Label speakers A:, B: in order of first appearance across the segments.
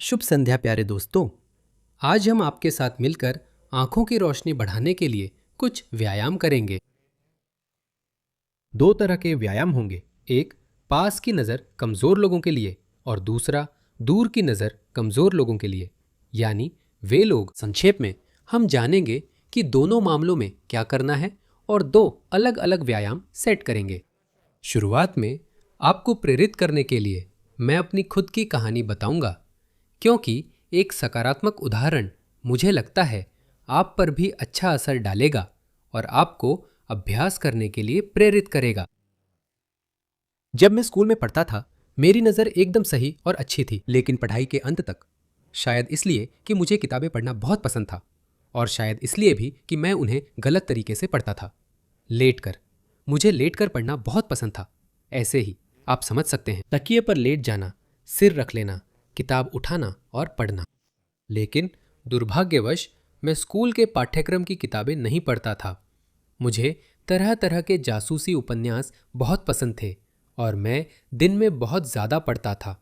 A: शुभ संध्या प्यारे दोस्तों। आज हम आपके साथ मिलकर आंखों की रोशनी बढ़ाने के लिए कुछ व्यायाम करेंगे। दो तरह के व्यायाम होंगे, एक पास की नज़र कमज़ोर लोगों के लिए और दूसरा दूर की नज़र कमज़ोर लोगों के लिए, यानी वे लोग। संक्षेप में हम जानेंगे कि दोनों मामलों में क्या करना है और दो अलग अलग व्यायाम सेट करेंगे। शुरुआत में आपको प्रेरित करने के लिए मैं अपनी खुद की कहानी बताऊंगा, क्योंकि एक सकारात्मक उदाहरण मुझे लगता है आप पर भी अच्छा असर डालेगा और आपको अभ्यास करने के लिए प्रेरित करेगा। जब मैं स्कूल में पढ़ता था, मेरी नज़र एकदम सही और अच्छी थी, लेकिन पढ़ाई के अंत तक। शायद इसलिए कि मुझे किताबें पढ़ना बहुत पसंद था और शायद इसलिए भी कि मैं उन्हें गलत तरीके से पढ़ता था। लेटकर, मुझे लेटकर पढ़ना बहुत पसंद था। ऐसे ही आप समझ सकते हैं, तकिए पर लेट जाना, सिर रख लेना, किताब उठाना और पढ़ना। लेकिन दुर्भाग्यवश मैं स्कूल के पाठ्यक्रम की किताबें नहीं पढ़ता था। मुझे तरह तरह के जासूसी उपन्यास बहुत पसंद थे और मैं दिन में बहुत ज़्यादा पढ़ता था।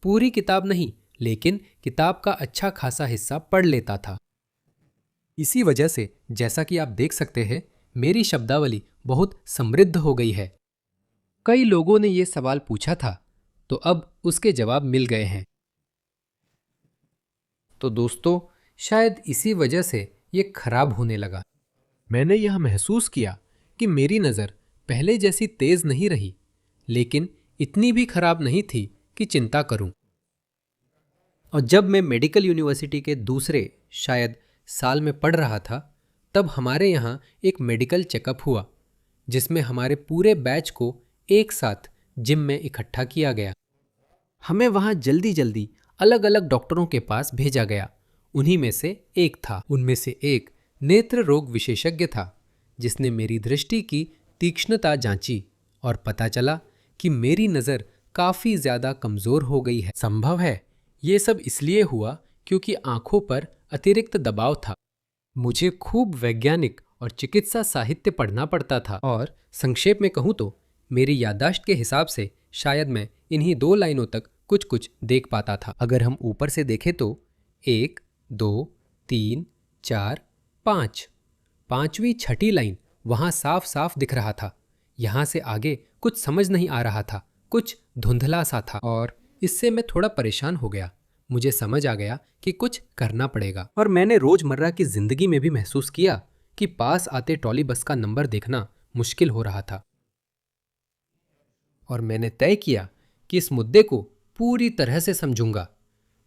A: पूरी किताब नहीं, लेकिन किताब का अच्छा खासा हिस्सा पढ़ लेता था। इसी वजह से जैसा कि आप देख सकते हैं, मेरी शब्दावली बहुत समृद्ध हो गई है। कई लोगों ने ये सवाल पूछा था, तो अब उसके जवाब मिल गए हैं। तो दोस्तों, शायद इसी वजह से ये खराब होने लगा। मैंने यह महसूस किया कि मेरी नज़र पहले जैसी तेज नहीं रही, लेकिन इतनी भी खराब नहीं थी कि चिंता करूं। और जब मैं मेडिकल यूनिवर्सिटी के दूसरे शायद साल में पढ़ रहा था, तब हमारे यहाँ एक मेडिकल चेकअप हुआ, जिसमें हमारे पूरे बैच को एक साथ जिम में इकट्ठा किया गया। हमें वहाँ जल्दी जल्दी अलग अलग डॉक्टरों के पास भेजा गया। उन्हीं में से एक नेत्र रोग विशेषज्ञ था, जिसने मेरी दृष्टि की तीक्ष्णता जांची और पता चला कि मेरी नज़र काफ़ी ज़्यादा कमज़ोर हो गई है। संभव है ये सब इसलिए हुआ क्योंकि आंखों पर अतिरिक्त दबाव था। मुझे खूब वैज्ञानिक और चिकित्सा साहित्य पढ़ना पड़ता था और संक्षेप में कहूँ तो मेरी याददाश्त के हिसाब से शायद मैं इन्हीं 2 लाइनों तक कुछ कुछ देख पाता था। अगर हम ऊपर से देखें तो 1, 2, 3, 4, 5, 5वीं छठी लाइन वहाँ साफ साफ दिख रहा था। यहाँ से आगे कुछ समझ नहीं आ रहा था, कुछ धुंधला सा था और इससे मैं थोड़ा परेशान हो गया। मुझे समझ आ गया कि कुछ करना पड़ेगा और मैंने रोज़मर्रा की ज़िंदगी में भी महसूस किया कि पास आते ट्रॉली बस का नंबर देखना मुश्किल हो रहा था। और मैंने तय किया कि इस मुद्दे को पूरी तरह से समझूंगा।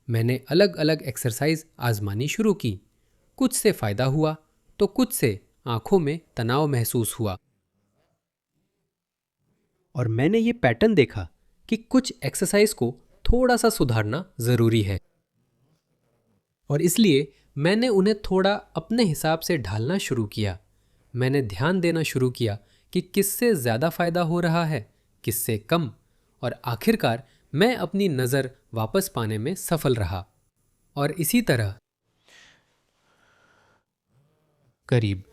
A: मैंने अलग अलग एक्सरसाइज आजमानी शुरू की। कुछ से फ़ायदा हुआ तो कुछ से आंखों में तनाव महसूस हुआ। और मैंने ये पैटर्न देखा कि कुछ एक्सरसाइज को थोड़ा सा सुधारना ज़रूरी है और इसलिए मैंने उन्हें थोड़ा अपने हिसाब से ढालना शुरू किया। मैंने ध्यान देना शुरू किया कि किससे ज़्यादा फ़ायदा हो रहा है, किससे कम, और आखिरकार मैं अपनी नज़र वापस पाने में सफल रहा। और इसी तरह करीब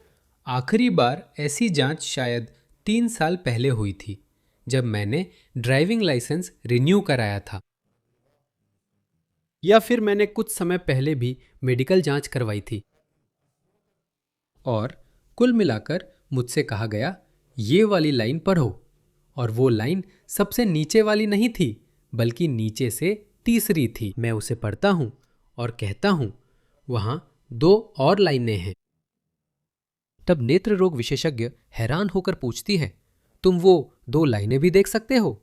A: आखिरी बार ऐसी जांच शायद 3 साल पहले हुई थी, जब मैंने ड्राइविंग लाइसेंस रिन्यू कराया था। या फिर मैंने कुछ समय पहले भी मेडिकल जांच करवाई थी। और कुल मिलाकर मुझसे कहा गया, ये वाली लाइन पढ़ो, और वो लाइन सबसे नीचे वाली नहीं थी, बल्कि नीचे से तीसरी थी। मैं उसे पढ़ता हूँ और कहता हूँ, वहाँ 2 और लाइनें हैं। तब नेत्र रोग विशेषज्ञ हैरान होकर पूछती है, तुम वो 2 लाइनें भी देख सकते हो?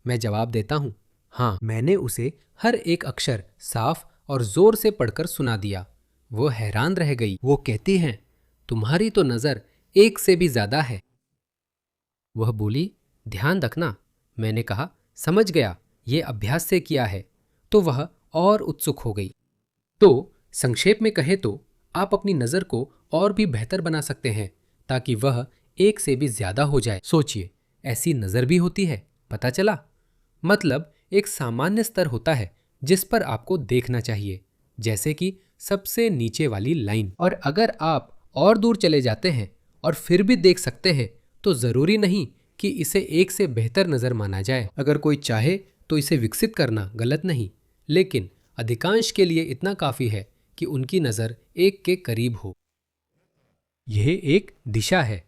A: मैं जवाब देता हूँ, हाँ। मैंने उसे हर एक अक्षर साफ और जोर से पढ़कर सुना दिया। वो हैरान रह गई। वो कहती हैं, तुम्हारी तो नज़र 1 से भी ज़्यादा है। वह बोली, ध्यान रखना। मैंने कहा, समझ गया, ये अभ्यास से किया है। तो वह और उत्सुक हो गई। तो संक्षेप में कहें तो आप अपनी नज़र को और भी बेहतर बना सकते हैं ताकि वह 1 से भी ज़्यादा हो जाए। सोचिए, ऐसी नज़र भी होती है, पता चला? मतलब एक सामान्य स्तर होता है जिस पर आपको देखना चाहिए, जैसे कि सबसे नीचे वाली लाइन। और अगर आप और दूर चले जाते हैं और फिर भी देख सकते हैं, तो ज़रूरी नहीं कि इसे 1 से बेहतर नज़र माना जाए। अगर कोई चाहे तो इसे विकसित करना गलत नहीं, लेकिन अधिकांश के लिए इतना काफी है कि उनकी नजर एक के करीब हो। यह एक दिशा है,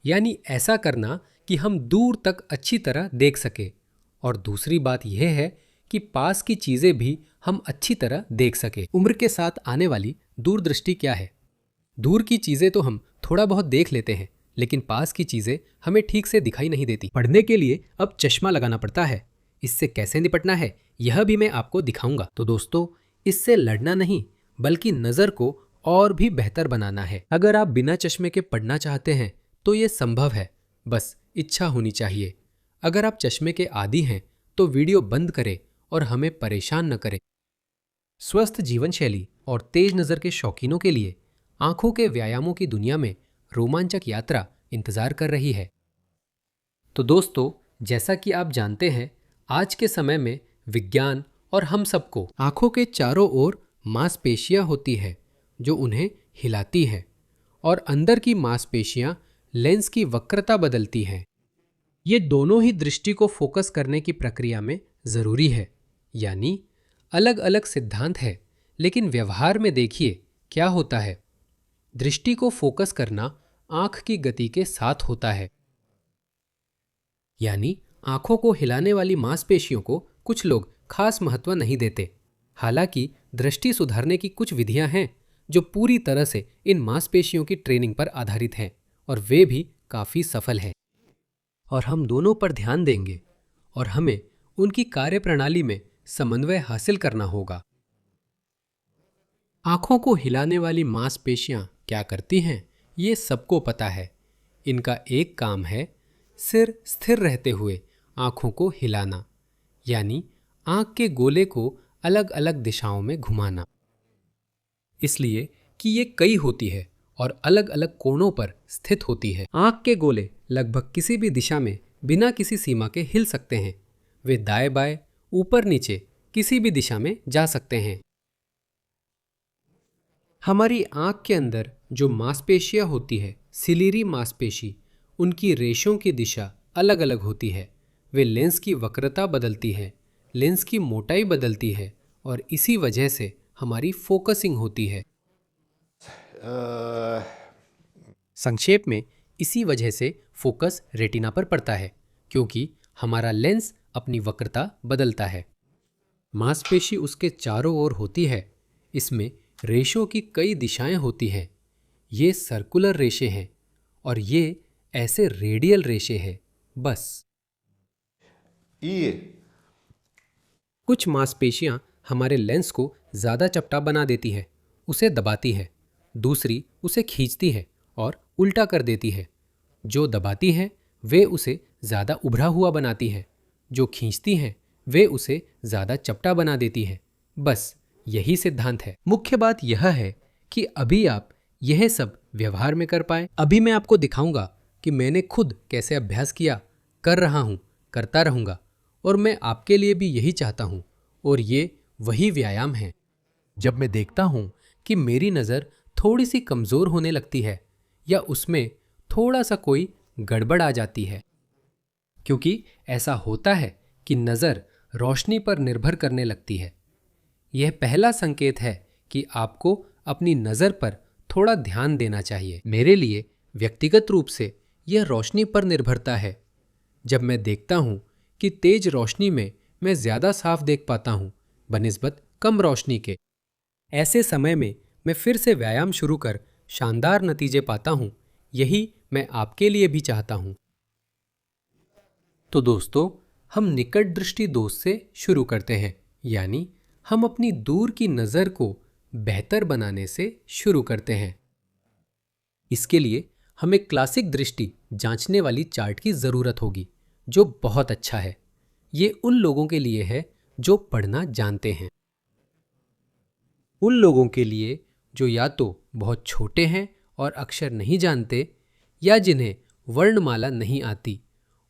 A: यानी ऐसा करना कि हम दूर तक अच्छी तरह देख सके। और दूसरी बात यह है कि पास की चीजें भी हम अच्छी तरह देख सके। उम्र के साथ आने वाली दूरदृष्टि क्या है? दूर की चीजें तो हम थोड़ा बहुत देख लेते हैं, लेकिन पास की चीजें हमें ठीक से दिखाई नहीं देती। पढ़ने के लिए अब चश्मा लगाना पड़ता है। इससे कैसे निपटना है यह भी मैं आपको दिखाऊंगा। तो दोस्तों, इससे लड़ना नहीं बल्कि नजर को और भी बेहतर बनाना है। अगर आप बिना चश्मे के पढ़ना चाहते हैं तो यह संभव है, बस इच्छा होनी चाहिए। अगर आप चश्मे के आदी हैं तो वीडियो बंद करें और हमें परेशान न करें। स्वस्थ जीवन शैली और तेज नजर के शौकीनों के लिए आंखों के व्यायामों की दुनिया में रोमांचक यात्रा इंतजार कर रही है। तो दोस्तों, जैसा कि आप जानते हैं, आज के समय में विज्ञान और हम सबको आंखों के चारों ओर मांसपेशियां होती है जो उन्हें हिलाती है, और अंदर की मांसपेशियां लेंस की वक्रता बदलती हैं। ये दोनों ही दृष्टि को फोकस करने की प्रक्रिया में जरूरी है। यानी अलग अलग सिद्धांत है, लेकिन व्यवहार में देखिए क्या होता है। दृष्टि को फोकस करना आंख की गति के साथ होता है। यानी आंखों को हिलाने वाली मांसपेशियों को कुछ लोग खास महत्व नहीं देते। हालांकि दृष्टि सुधारने की कुछ विधियां हैं जो पूरी तरह से इन मांसपेशियों की ट्रेनिंग पर आधारित हैं, और वे भी काफी सफल हैं। और हम दोनों पर ध्यान देंगे और हमें उनकी कार्यप्रणाली में समन्वय हासिल करना होगा। आंखों को हिलाने वाली मांसपेशियां क्या करती हैं, ये सबको पता है। इनका एक काम है सिर स्थिर रहते हुए आंखों को हिलाना, यानी आंख के गोले को अलग अलग दिशाओं में घुमाना। इसलिए कि ये कई होती है और अलग अलग कोणों पर स्थित होती है। आंख के गोले लगभग किसी भी दिशा में बिना किसी सीमा के हिल सकते हैं। वे दाएं बाएं, ऊपर नीचे किसी भी दिशा में जा सकते हैं। हमारी आंख के अंदर जो मांसपेशियां होती है, सिलीरी मांसपेशी, उनकी रेशों की दिशा अलग अलग होती है। वे लेंस की वक्रता बदलती है, लेंस की मोटाई बदलती है, और इसी वजह से हमारी फोकसिंग होती है। संक्षेप में, इसी वजह से फोकस रेटिना पर पड़ता है, क्योंकि हमारा लेंस अपनी वक्रता बदलता है। मांसपेशी उसके चारों ओर होती है। इसमें रेशों की कई दिशाएं होती हैं। ये सर्कुलर रेशे हैं और ये ऐसे रेडियल रेशे हैं। बस कुछ मांसपेशियां हमारे लेंस को ज्यादा चपटा बना देती है, उसे दबाती है। दूसरी उसे खींचती है और उल्टा कर देती है। जो दबाती हैं वे उसे ज्यादा उभरा हुआ बनाती है, जो खींचती हैं वे उसे ज्यादा चपटा बना देती है। बस यही सिद्धांत है। मुख्य बात यह है कि अभी आप यह सब व्यवहार में कर पाए। अभी मैं आपको दिखाऊंगा कि मैंने खुद कैसे अभ्यास किया, कर रहा हूं, करता रहूंगा, और मैं आपके लिए भी यही चाहता हूं। और ये वही व्यायाम है। जब मैं देखता हूं कि मेरी नज़र थोड़ी सी कमज़ोर होने लगती है या उसमें थोड़ा सा कोई गड़बड़ आ जाती है, क्योंकि ऐसा होता है कि नज़र रोशनी पर निर्भर करने लगती है। यह पहला संकेत है कि आपको अपनी नज़र पर थोड़ा ध्यान देना चाहिए। मेरे लिए व्यक्तिगत रूप से यह रोशनी पर निर्भरता है। जब मैं देखता हूं कि तेज रोशनी में मैं ज़्यादा साफ देख पाता हूं बनिस्बत कम रोशनी के, ऐसे समय में मैं फिर से व्यायाम शुरू कर शानदार नतीजे पाता हूं। यही मैं आपके लिए भी चाहता हूं। तो दोस्तों, हम निकट दृष्टि दोष से शुरू करते हैं, यानी हम अपनी दूर की नज़र को बेहतर बनाने से शुरू करते हैं। इसके लिए हमें क्लासिक दृष्टि जांचने वाली चार्ट की ज़रूरत होगी, जो बहुत अच्छा है। ये उन लोगों के लिए है जो पढ़ना जानते हैं, उन लोगों के लिए जो या तो बहुत छोटे हैं और अक्षर नहीं जानते, या जिन्हें वर्णमाला नहीं आती।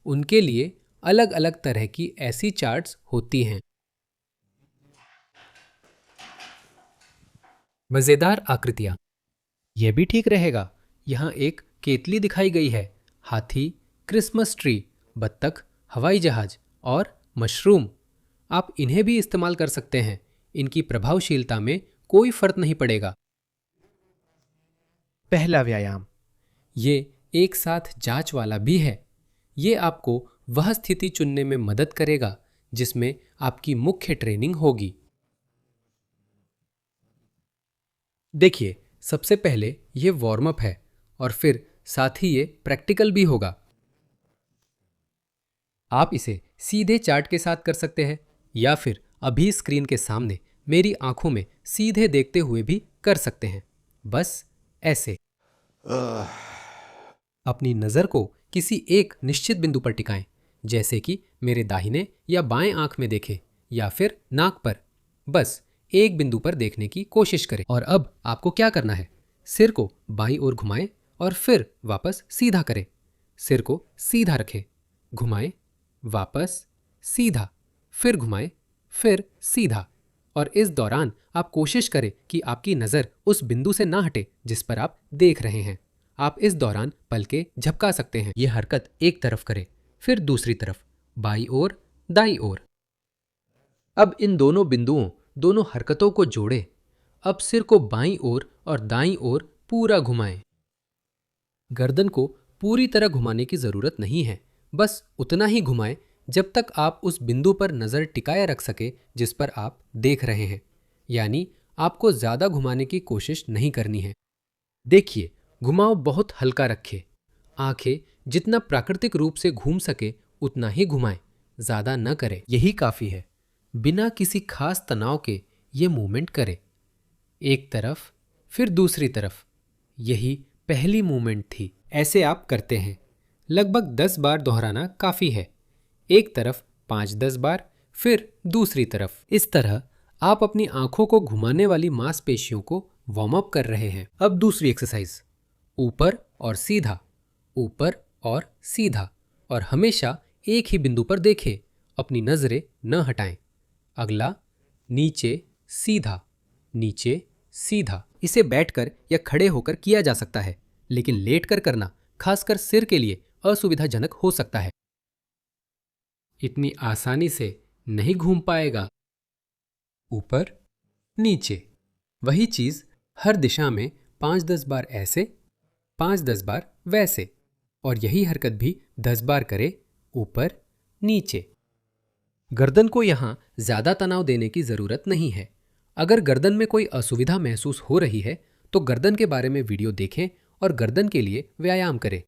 A: उनके लिए अलग अलग तरह की ऐसी चार्ट्स होती हैं। मज़ेदार आकृतियाँ, यह भी ठीक रहेगा। यहाँ एक केतली दिखाई गई है, हाथी, क्रिसमस ट्री, बत्तख, हवाई जहाज और मशरूम। आप इन्हें भी इस्तेमाल कर सकते हैं। इनकी प्रभावशीलता में कोई फर्क नहीं पड़ेगा।
B: पहला व्यायाम,
A: ये एक साथ जांच वाला भी है। ये आपको वह स्थिति चुनने में मदद करेगा जिसमें आपकी मुख्य ट्रेनिंग होगी। देखिए, सबसे पहले ये वार्म अप है और फिर साथ ही ये प्रैक्टिकल भी होगा। आप इसे सीधे चार्ट के साथ कर सकते हैं या फिर अभी स्क्रीन के सामने मेरी आंखों में सीधे देखते हुए भी कर सकते हैं। बस ऐसे अपनी नज़र को किसी एक निश्चित बिंदु पर टिकाएं, जैसे कि मेरे दाहिने या बाएं आंख में देखें या फिर नाक पर। बस एक बिंदु पर देखने की कोशिश करें। और अब आपको क्या करना है, सिर को बाईं ओर घुमाएं और फिर वापस सीधा करें। सिर को सीधा रखें, घुमाएं, वापस सीधा, फिर घुमाएं, फिर सीधा। और इस दौरान आप कोशिश करें कि आपकी नज़र उस बिंदु से ना हटे जिस पर आप देख रहे हैं। आप इस दौरान पलकें झपका सकते हैं। यह हरकत एक तरफ करें, फिर दूसरी तरफ, बाईं ओर, दाईं ओर। अब इन दोनों बिंदुओं, दोनों हरकतों को जोड़ें। अब सिर को बाईं ओर और दाईं ओर पूरा घुमाएं। गर्दन को पूरी तरह घुमाने की जरूरत नहीं है, बस उतना ही घुमाएं जब तक आप उस बिंदु पर नजर टिकाए रख सके जिस पर आप देख रहे हैं। यानी आपको ज्यादा घुमाने की कोशिश नहीं करनी है। देखिए, घुमाव बहुत हल्का रखें। आंखें जितना प्राकृतिक रूप से घूम सके उतना ही घुमाएं, ज्यादा न करें। यही काफी है। बिना किसी खास तनाव के ये मूवमेंट करें। एक तरफ, फिर दूसरी तरफ। यही पहली मूवमेंट थी। ऐसे आप करते हैं। लगभग 10 बार दोहराना काफी है। एक तरफ 5-10 बार, फिर दूसरी तरफ। इस तरह आप अपनी आंखों को घुमाने वाली मांसपेशियों को वार्म अप कर रहे हैं। अब दूसरी एक्सरसाइज, ऊपर और सीधा, ऊपर और सीधा, और हमेशा एक ही बिंदु पर देखें, अपनी नजरें न हटाएं। अगला, नीचे सीधा, नीचे सीधा। इसे बैठकर या खड़े होकर किया जा सकता है, लेकिन लेटकर करना खासकर सिर के लिए असुविधाजनक हो सकता है। इतनी आसानी से नहीं घूम पाएगा। ऊपर, नीचे, वही चीज हर दिशा में 5-10 बार ऐसे, 5-10 बार वैसे, और यही हरकत भी 10 बार करे, ऊपर नीचे। गर्दन को यहां ज्यादा तनाव देने की जरूरत नहीं है। अगर गर्दन में कोई असुविधा महसूस हो रही है तो गर्दन के बारे में वीडियो देखें और गर्दन के लिए व्यायाम करें।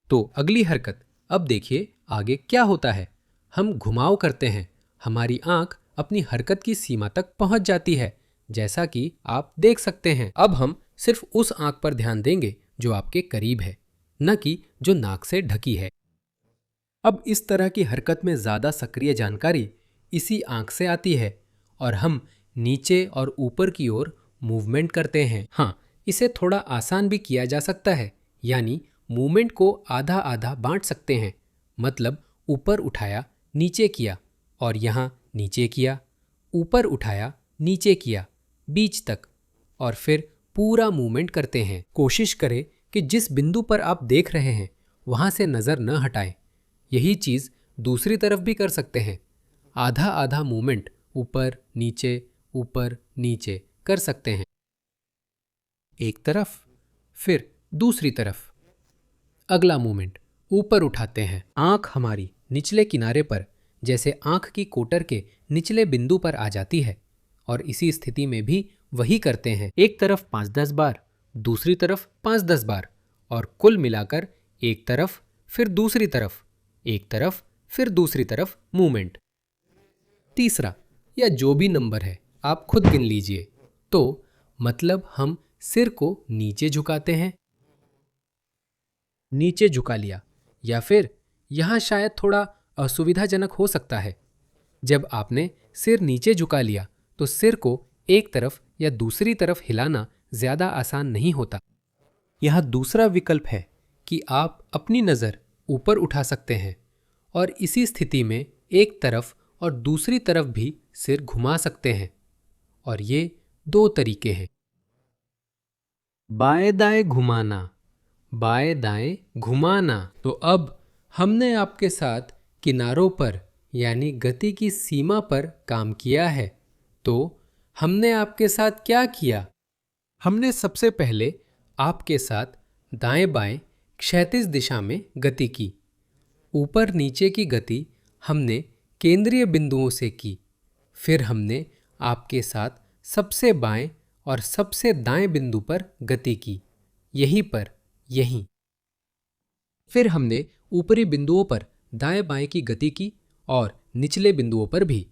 A: तो अगली हरकत, अब देखिए आगे क्या होता है। हम घुमाव करते हैं, हमारी आंख अपनी हरकत की सीमा तक पहुंच जाती है, जैसा कि आप देख सकते हैं। अब हम सिर्फ उस आंख पर ध्यान देंगे जो आपके करीब है, न कि जो नाक से ढकी है। अब इस तरह की हरकत में ज्यादा सक्रिय जानकारी इसी आंख से आती है और हम नीचे और ऊपर की ओर मूवमेंट करते हैं। हाँ, इसे थोड़ा आसान भी किया जा सकता है, यानी मूवमेंट को आधा आधा बांट सकते हैं। मतलब ऊपर उठाया, नीचे किया, और यहाँ नीचे किया, ऊपर उठाया, नीचे किया, बीच तक, और फिर पूरा मूवमेंट करते हैं। कोशिश करें कि जिस बिंदु पर आप देख रहे हैं वहां से नजर न हटाएं। यही चीज दूसरी तरफ भी कर सकते हैं। आधा आधा मूवमेंट ऊपर नीचे कर सकते हैं। एक तरफ, फिर दूसरी तरफ। अगला मूवमेंट, ऊपर उठाते हैं। आंख हमारी निचले किनारे पर, जैसे आंख की कोटर के निचले बिंदु पर आ जाती है, और इसी स्थिति में भी वही करते हैं। एक तरफ 5-10 बार, दूसरी तरफ 5-10 बार, और कुल मिलाकर एक तरफ, फिर दूसरी तरफ, एक तरफ, फिर दूसरी तरफ मूवमेंट। तीसरा, या जो भी नंबर है आप खुद गिन लीजिए। तो मतलब हम सिर को नीचे झुकाते हैं, नीचे झुका लिया, या फिर यहां शायद थोड़ा असुविधाजनक हो सकता है। जब आपने सिर नीचे झुका लिया तो सिर को एक तरफ या दूसरी तरफ हिलाना ज्यादा आसान नहीं होता। यह दूसरा विकल्प है कि आप अपनी नजर ऊपर उठा सकते हैं और इसी स्थिति में एक तरफ और दूसरी तरफ भी सिर घुमा सकते हैं। और ये 2 तरीके हैं। बाएं दाएं घुमाना, बाएं दाएं घुमाना। तो अब हमने आपके साथ किनारों पर यानी गति की सीमा पर काम किया है। तो हमने आपके साथ क्या किया? हमने सबसे पहले आपके साथ दाएं बाएं क्षैतिज दिशा में गति की। ऊपर नीचे की गति हमने केंद्रीय बिंदुओं से की। फिर हमने आपके साथ सबसे बाएं और सबसे दाएं बिंदु पर गति की, यहीं पर, यहीं। फिर हमने ऊपरी बिंदुओं पर दाएं बाएं की गति की और निचले बिंदुओं पर भी,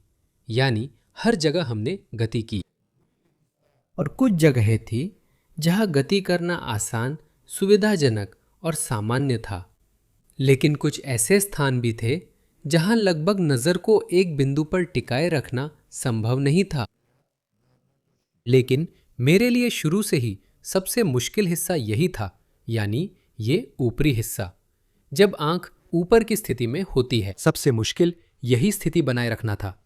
A: यानी हर जगह हमने गति की। और कुछ जगहें थी जहां गति करना आसान, सुविधाजनक और सामान्य था, लेकिन कुछ ऐसे स्थान भी थे जहां लगभग नजर को एक बिंदु पर टिकाए रखना संभव नहीं था। लेकिन मेरे लिए शुरू से ही सबसे मुश्किल हिस्सा यही था, यानी ये ऊपरी हिस्सा, जब आंख ऊपर की स्थिति में होती है। सबसे मुश्किल यही स्थिति बनाए रखना था।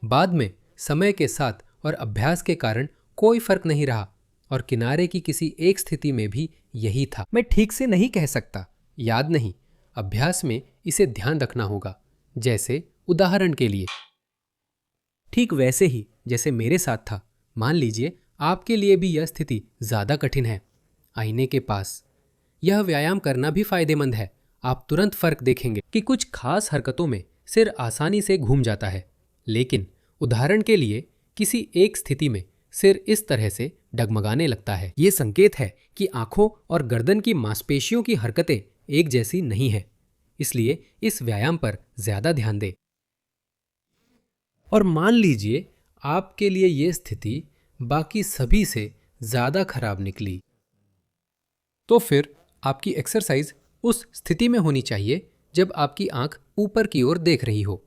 A: बाद में समय के साथ और अभ्यास के कारण कोई फर्क नहीं रहा और किनारे की किसी एक स्थिति में भी यही था। मैं ठीक से नहीं कह सकता, याद नहीं। अभ्यास में इसे ध्यान रखना होगा। जैसे उदाहरण के लिए, ठीक वैसे ही जैसे मेरे साथ था, मान लीजिए आपके लिए भी यह स्थिति ज्यादा कठिन है। आईने के पास यह व्यायाम करना भी फायदेमंद है। आप तुरंत फर्क देखेंगे कि कुछ खास हरकतों में सिर आसानी से घूम जाता है, लेकिन उदाहरण के लिए किसी एक स्थिति में सिर इस तरह से डगमगाने लगता है। ये संकेत है कि आंखों और गर्दन की मांसपेशियों की हरकतें एक जैसी नहीं है। इसलिए इस व्यायाम पर ज्यादा ध्यान दें। और मान लीजिए आपके लिए यह स्थिति बाकी सभी से ज्यादा खराब निकली, तो फिर आपकी एक्सरसाइज उस स्थिति में होनी चाहिए जब आपकी आंख ऊपर की ओर देख रही हो।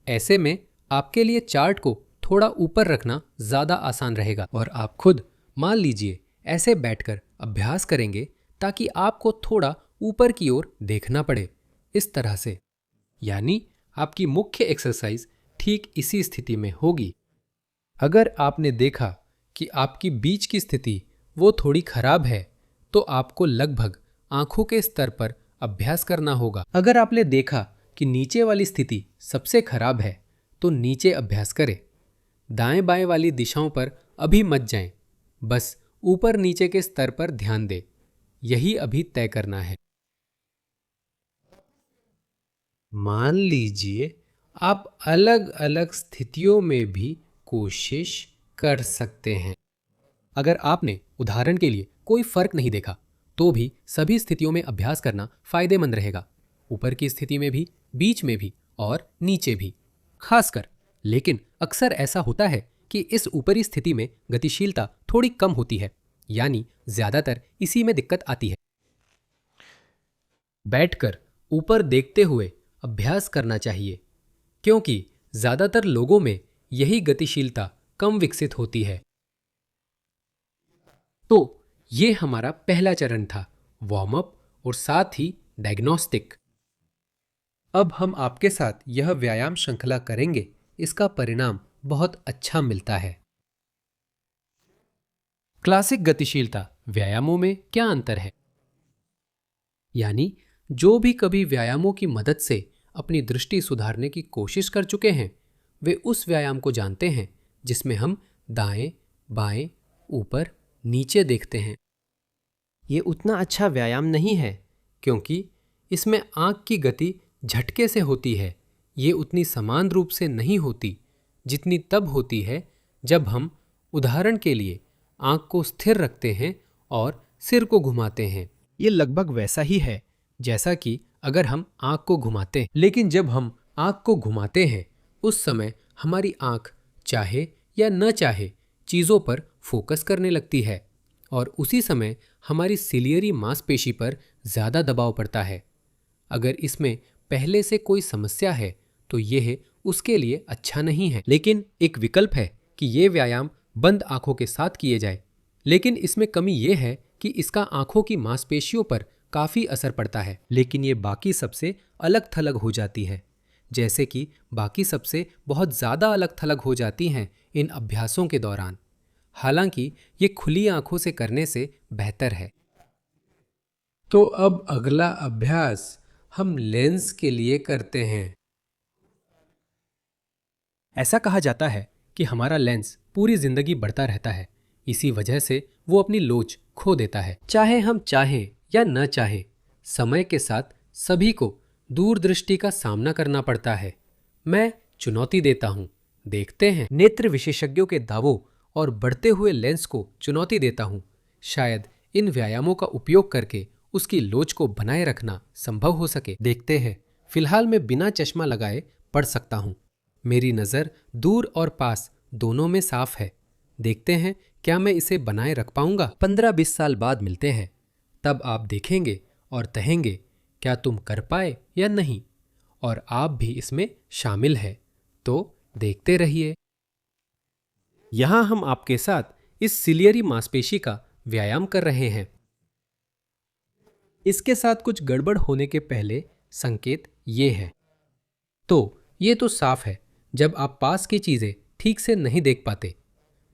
A: ऐसे में आपके लिए चार्ट को थोड़ा ऊपर रखना ज्यादा आसान रहेगा और आप खुद मान लीजिए ऐसे बैठकर अभ्यास करेंगे ताकि आपको थोड़ा ऊपर की ओर देखना पड़े, इस तरह से। यानी आपकी मुख्य एक्सरसाइज ठीक इसी स्थिति में होगी। अगर आपने देखा कि आपकी बीच की स्थिति वो थोड़ी खराब है, तो आपको लगभग आंखों के स्तर पर अभ्यास करना होगा। अगर आपने देखा कि नीचे वाली स्थिति सबसे खराब है, तो नीचे अभ्यास करें। दाएं बाएं वाली दिशाओं पर अभी मत जाएं, बस ऊपर नीचे के स्तर पर ध्यान दें। यही अभी तय करना है। मान लीजिए आप अलग अलग स्थितियों में भी कोशिश कर सकते हैं। अगर आपने उदाहरण के लिए कोई फर्क नहीं देखा, तो भी सभी स्थितियों में अभ्यास करना फायदेमंद रहेगा। ऊपर की स्थिति में भी, बीच में भी और नीचे भी, खासकर। लेकिन अक्सर ऐसा होता है कि इस ऊपरी स्थिति में गतिशीलता थोड़ी कम होती है, यानी ज्यादातर इसी में दिक्कत आती है। बैठकर ऊपर देखते हुए अभ्यास करना चाहिए, क्योंकि ज्यादातर लोगों में यही गतिशीलता कम विकसित होती है। तो ये हमारा पहला चरण था, वार्म अप और साथ ही डायग्नोस्टिक। अब हम आपके साथ यह व्यायाम श्रृंखला करेंगे। इसका परिणाम बहुत अच्छा मिलता है। क्लासिक गतिशीलता व्यायामों में क्या अंतर है? यानी जो भी कभी व्यायामों की मदद से अपनी दृष्टि सुधारने की कोशिश कर चुके हैं, वे उस व्यायाम को जानते हैं जिसमें हम दाएं, बाएं, ऊपर, नीचे देखते हैं। ये उतना अच्छा व्यायाम नहीं है, क्योंकि इसमें आंख की गति झटके से होती है। ये उतनी समान रूप से नहीं होती जितनी तब होती है जब हम उदाहरण के लिए आंख को स्थिर रखते हैं और सिर को घुमाते हैं। ये लगभग वैसा ही है जैसा कि अगर हम आंख को घुमाते हैं। लेकिन जब हम आंख को घुमाते हैं, उस समय हमारी आंख चाहे या न चाहे चीज़ों पर फोकस करने लगती है और उसी समय हमारी सिलियरी मांसपेशी पर ज़्यादा दबाव पड़ता है। अगर इसमें पहले से कोई समस्या है तो यह उसके लिए अच्छा नहीं है। लेकिन एक विकल्प है कि ये व्यायाम बंद आंखों के साथ किए जाए। लेकिन इसमें कमी यह है कि इसका आंखों की मांसपेशियों पर काफ़ी असर पड़ता है। लेकिन ये बाकी सबसे अलग थलग हो जाती है, जैसे कि बाकी सबसे बहुत ज़्यादा अलग थलग हो जाती हैं इन अभ्यासों के दौरान। हालांकि ये खुली आंखों से करने से बेहतर है। तो अब अगला अभ्यास हम लेंस के लिए करते हैं। ऐसा कहा जाता है कि हमारा लेंस पूरी जिंदगी बढ़ता रहता है। इसी वजह से वो अपनी लोच खो देता है। चाहे हम चाहें या न चाहें, समय के साथ सभी को दूरदृष्टि का सामना करना पड़ता है। मैं चुनौती देता हूँ, देखते हैं। नेत्र विशेषज्ञों के दावों और बढ़ते हुए लेंस को चुनौती देता हूँ। शायद इन व्यायामों का उपयोग करके उसकी लोच को बनाए रखना संभव हो सके। देखते हैं। फिलहाल मैं बिना चश्मा लगाए पढ़ सकता हूँ। मेरी नज़र दूर और पास दोनों में साफ है। देखते हैं क्या मैं इसे बनाए रख पाऊंगा। 15-20 साल बाद मिलते हैं। तब आप देखेंगे और कहेंगे क्या तुम कर पाए या नहीं, और आप भी इसमें शामिल है। तो देखते रहिए। यहां हम आपके साथ इस सिलियरी मांसपेशी का व्यायाम कर रहे हैं। इसके साथ कुछ गड़बड़ होने के पहले संकेत ये है। तो ये तो साफ है जब आप पास की चीजें ठीक से नहीं देख पाते।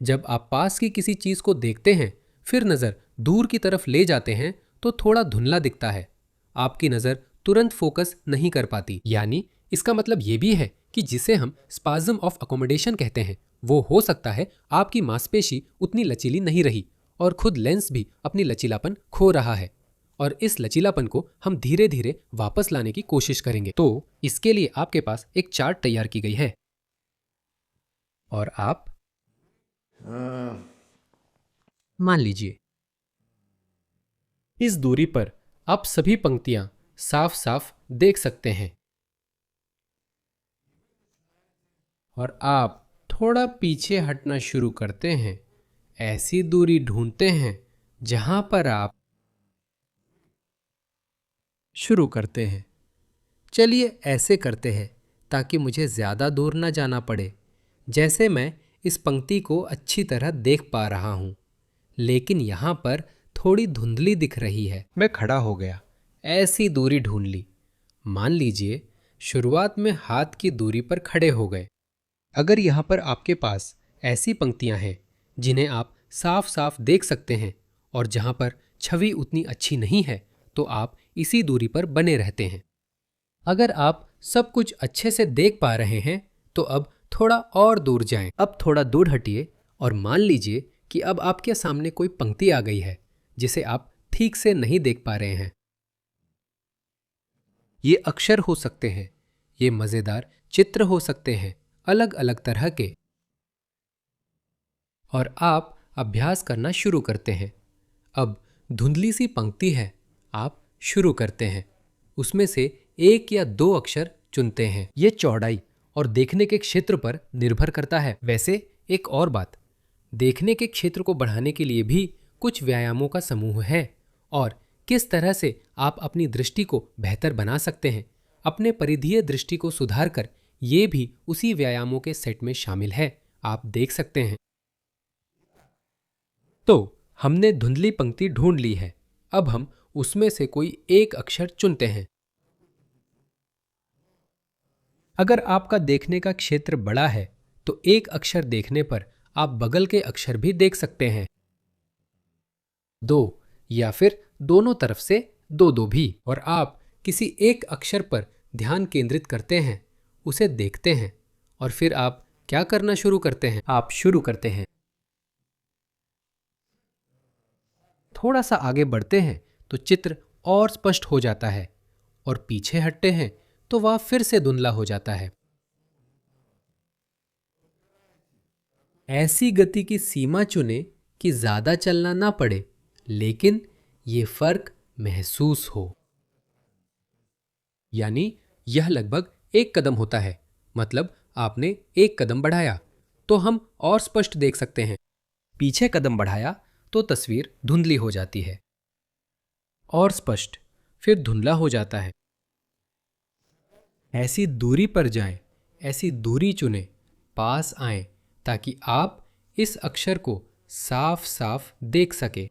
A: जब आप पास की किसी चीज को देखते हैं फिर नजर दूर की तरफ ले जाते हैं तो थोड़ा धुंधला दिखता है। आपकी नजर तुरंत फोकस नहीं कर पाती। यानी इसका मतलब ये भी है कि जिसे हम स्पाज्म ऑफ अकोमोडेशन कहते हैं, वो हो सकता है आपकी मांसपेशी उतनी लचीली नहीं रही और खुद लेंस भी अपनी लचीलापन खो रहा है, और इस लचीलापन को हम धीरे धीरे वापस लाने की कोशिश करेंगे। तो इसके लिए आपके पास एक चार्ट तैयार की गई है और आप मान लीजिए इस दूरी पर आप सभी पंक्तियां साफ साफ देख सकते हैं, और आप थोड़ा पीछे हटना शुरू करते हैं। ऐसी दूरी ढूंढते हैं जहां पर आप शुरू करते हैं। चलिए ऐसे करते हैं ताकि मुझे ज़्यादा दूर न जाना पड़े। जैसे मैं इस पंक्ति को अच्छी तरह देख पा रहा हूँ, लेकिन यहाँ पर थोड़ी धुंधली दिख रही है। मैं खड़ा हो गया, ऐसी दूरी ढूंढ ली। मान लीजिए शुरुआत में हाथ की दूरी पर खड़े हो गए। अगर यहाँ पर आपके पास ऐसी पंक्तियाँ हैं जिन्हें आप साफ साफ देख सकते हैं और जहाँ पर छवि उतनी अच्छी नहीं है, तो आप इसी दूरी पर बने रहते हैं। अगर आप सब कुछ अच्छे से देख पा रहे हैं तो अब थोड़ा और दूर जाएं। अब थोड़ा दूर हटिए और मान लीजिए कि अब आपके सामने कोई पंक्ति आ गई है जिसे आप ठीक से नहीं देख पा रहे हैं। ये अक्षर हो सकते हैं, ये मजेदार चित्र हो सकते हैं, अलग अलग तरह के। और आप अभ्यास करना शुरू करते हैं। अब धुंधली सी पंक्ति है, आप शुरू करते हैं। उसमें से एक या दो अक्षर चुनते हैं। ये चौड़ाई और देखने के क्षेत्र पर निर्भर करता है। वैसे एक और बात, देखने के क्षेत्र को बढ़ाने के लिए भी कुछ व्यायामों का समूह है, और किस तरह से आप अपनी दृष्टि को बेहतर बना सकते हैं, अपने परिधीय दृष्टि को सुधार कर, ये भी उसी व्यायामों के सेट में शामिल है। आप देख सकते हैं। तो हमने धुंधली पंक्ति ढूंढ ली है। अब हम उसमें से कोई एक अक्षर चुनते हैं। अगर आपका देखने का क्षेत्र बड़ा है तो एक अक्षर देखने पर आप बगल के अक्षर भी देख सकते हैं, दो या फिर दोनों तरफ से दो दो भी। और आप किसी एक अक्षर पर ध्यान केंद्रित करते हैं, उसे देखते हैं, और फिर आप क्या करना शुरू करते हैं? आप शुरू करते हैं। थोड़ा सा आगे बढ़ते हैं तो चित्र और स्पष्ट हो जाता है, और पीछे हटते हैं तो वह फिर से धुंधला हो जाता है। ऐसी गति की सीमा चुनें कि ज्यादा चलना ना पड़े, लेकिन ये फर्क महसूस हो। यानी यह लगभग एक कदम होता है, मतलब आपने एक कदम बढ़ाया तो हम और स्पष्ट देख सकते हैं। पीछे कदम बढ़ाया तो तस्वीर धुंधली हो जाती है, और स्पष्ट, फिर धुंधला हो जाता है। ऐसी दूरी पर जाएं, ऐसी दूरी चुनें, पास आएं, ताकि आप इस अक्षर को साफ साफ देख सके।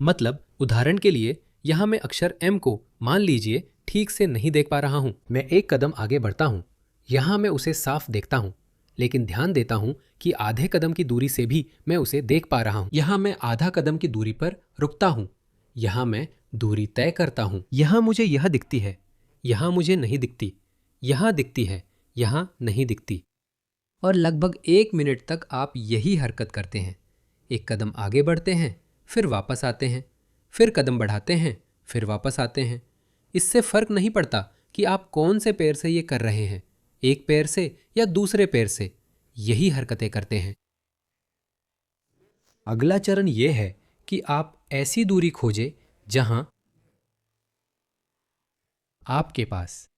A: मतलब उदाहरण के लिए यहां मैं अक्षर M को मान लीजिए ठीक से नहीं देख पा रहा हूं। मैं एक कदम आगे बढ़ता हूं, यहां मैं उसे साफ देखता हूं, लेकिन ध्यान देता हूं कि आधे कदम की दूरी से भी मैं उसे देख पा रहा हूं। यहां मैं आधा कदम की दूरी पर रुकता हूं, यहां मैं दूरी तय करता हूं। यहां मुझे यह दिखती है, यहां मुझे नहीं दिखती, यहां दिखती है, यहां नहीं दिखती। और लगभग 1 मिनट तक आप यही हरकत करते हैं। एक कदम आगे बढ़ते हैं, फिर वापस आते हैं, फिर कदम बढ़ाते हैं, फिर वापस आते हैं। इससे फर्क नहीं पड़ता कि आप कौन से पैर से ये कर रहे हैं, एक पैर से या दूसरे पैर से, यही हरकतें करते हैं। अगला चरण यह है कि आप ऐसी दूरी खोजें जहां आपके पास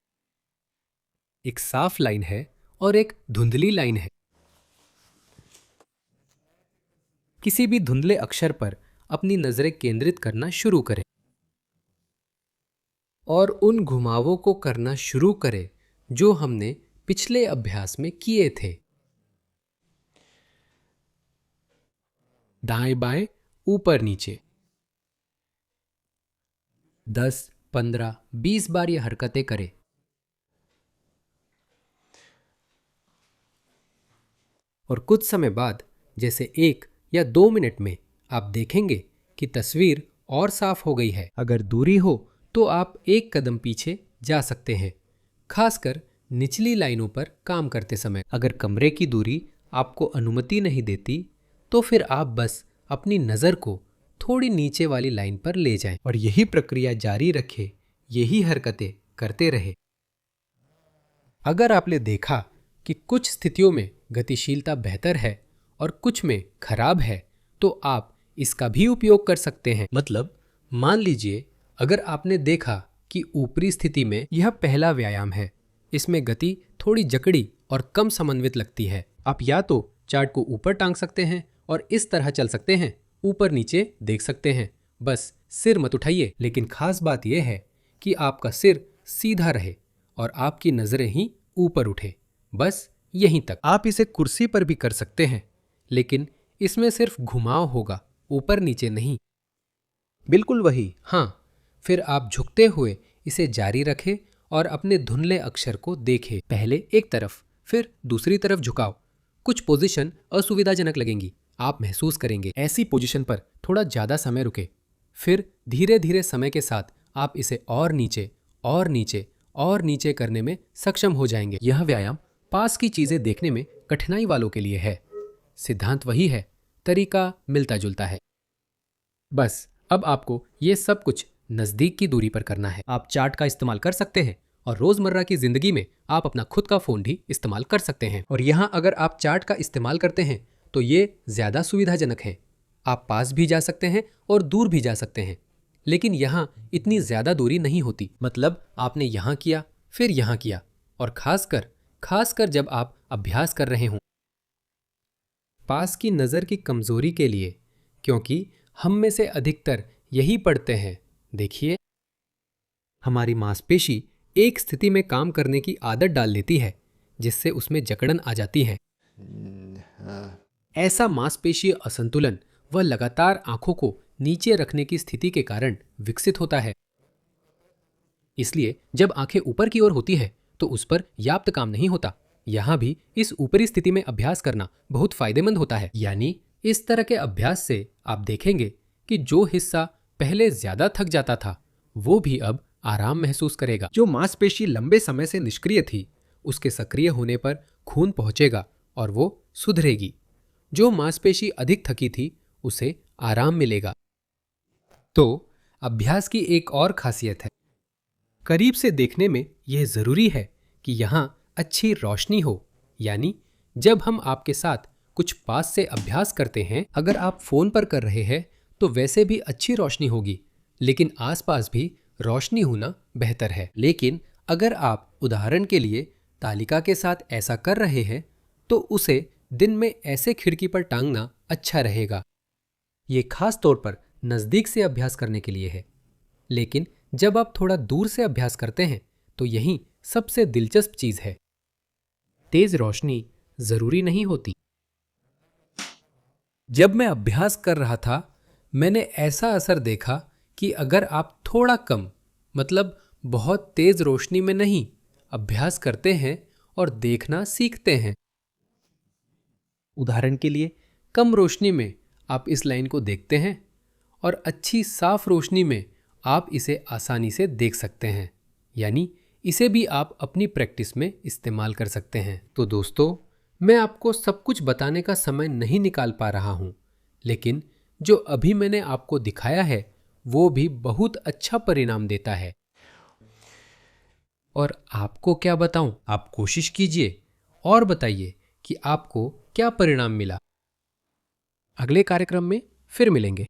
A: एक साफ लाइन है और एक धुंधली लाइन है। किसी भी धुंधले अक्षर पर अपनी नजरें केंद्रित करना शुरू करें और उन घुमावों को करना शुरू करें जो हमने पिछले अभ्यास में किए थे। दाएं बाएं, ऊपर नीचे 10, 15, 20 बार ये हरकतें करें। और कुछ समय बाद, जैसे 1 या 2 मिनट में, आप देखेंगे कि तस्वीर और साफ हो गई है। अगर दूरी हो तो आप एक कदम पीछे जा सकते हैं, खासकर निचली लाइनों पर काम करते समय। अगर कमरे की दूरी आपको अनुमति नहीं देती तो फिर आप बस अपनी नज़र को थोड़ी नीचे वाली लाइन पर ले जाएं और यही प्रक्रिया जारी रखें, यही हरकतें करते रहे। अगर आपने देखा कि कुछ स्थितियों में गतिशीलता बेहतर है और कुछ में खराब है, तो आप इसका भी उपयोग कर सकते हैं। मतलब, मान लीजिए अगर आपने देखा कि ऊपरी स्थिति में यह पहला व्यायाम है, इसमें गति थोड़ी जकड़ी और कम समन्वित लगती है, आप या तो चार्ट को ऊपर टांग सकते हैं और इस तरह चल सकते हैं, ऊपर नीचे देख सकते हैं। बस सिर मत उठाइए, लेकिन खास बात यह है कि आपका सिर सीधा रहे और आपकी नजरें ही ऊपर उठे, बस यहीं तक। आप इसे कुर्सी पर भी कर सकते हैं, लेकिन इसमें सिर्फ घुमाव होगा, ऊपर नीचे नहीं। बिल्कुल वही। हाँ, फिर आप झुकते हुए इसे जारी रखें और अपने धुंधले अक्षर को देखें। पहले एक तरफ, फिर दूसरी तरफ झुकाव। कुछ पोजीशन असुविधाजनक लगेंगी, आप महसूस करेंगे। ऐसी पोजीशन पर थोड़ा ज्यादा समय रुके, फिर धीरे धीरे समय के साथ आप इसे और नीचे और नीचे और नीचे करने में सक्षम हो जाएंगे। यह व्यायाम पास की चीजें देखने में कठिनाई वालों के लिए है। सिद्धांत वही है, तरीका मिलता जुलता है। बस अब आपको ये सब कुछ नजदीक की दूरी पर करना है। आप चार्ट का इस्तेमाल कर सकते हैं और रोजमर्रा की जिंदगी में आप अपना खुद का फोन भी इस्तेमाल कर सकते हैं। और यहाँ अगर आप चार्ट का इस्तेमाल करते हैं तो ये ज्यादा सुविधाजनक है। आप पास भी जा सकते हैं और दूर भी जा सकते हैं, लेकिन यहाँ इतनी ज्यादा दूरी नहीं होती। मतलब, आपने यहाँ किया, फिर यहाँ किया, और खासकर जब आप अभ्यास कर रहे हों। पास की नजर की कमजोरी के लिए, क्योंकि हम में से अधिकतर यही पढ़ते हैं। देखिए, हमारी मांसपेशी एक स्थिति में काम करने की आदत डाल लेती है, जिससे उसमें जकड़न आ जाती है। ऐसा मांसपेशीय असंतुलन व लगातार आंखों को नीचे रखने की स्थिति के कारण विकसित होता है। इसलिए जब आंखें ऊपर की ओर होती है तो उस पर याप्त काम नहीं होता। यहां भी इस ऊपरी स्थिति में अभ्यास करना बहुत फायदेमंद होता है। यानी इस तरह के अभ्यास से आप देखेंगे कि जो हिस्सा पहले ज्यादा थक जाता था वो भी अब आराम महसूस करेगा। जो मांसपेशी लंबे समय से निष्क्रिय थी, उसके सक्रिय होने पर खून पहुंचेगा और वो सुधरेगी। जो मांसपेशी अधिक थकी थी, उसे आराम मिलेगा। तो अभ्यास की एक और खासियत है, करीब से देखने में यह जरूरी है कि यहां अच्छी रोशनी हो। यानी जब हम आपके साथ कुछ पास से अभ्यास करते हैं, अगर आप फोन पर कर रहे हैं तो वैसे भी अच्छी रोशनी होगी, लेकिन आसपास भी रोशनी होना बेहतर है। लेकिन अगर आप उदाहरण के लिए तालिका के साथ ऐसा कर रहे हैं तो उसे दिन में ऐसे खिड़की पर टांगना अच्छा रहेगा। ये खास तौर पर नजदीक से अभ्यास करने के लिए है। लेकिन जब आप थोड़ा दूर से अभ्यास करते हैं तो यही सबसे दिलचस्प चीज है। तेज रोशनी जरूरी नहीं होती। जब मैं अभ्यास कर रहा था, मैंने ऐसा असर देखा कि अगर आप थोड़ा कम, मतलब बहुत तेज रोशनी में नहीं, अभ्यास करते हैं और देखना सीखते हैं। उदाहरण के लिए, कम रोशनी में आप इस लाइन को देखते हैं और अच्छी साफ रोशनी में आप इसे आसानी से देख सकते हैं। यानी इसे भी आप अपनी प्रैक्टिस में इस्तेमाल कर सकते हैं। तो दोस्तों, मैं आपको सब कुछ बताने का समय नहीं निकाल पा रहा हूं, लेकिन जो अभी मैंने आपको दिखाया है वो भी बहुत अच्छा परिणाम देता है। और आपको क्या बताऊं, आप कोशिश कीजिए और बताइए कि आपको क्या परिणाम मिला। अगले कार्यक्रम में फिर मिलेंगे।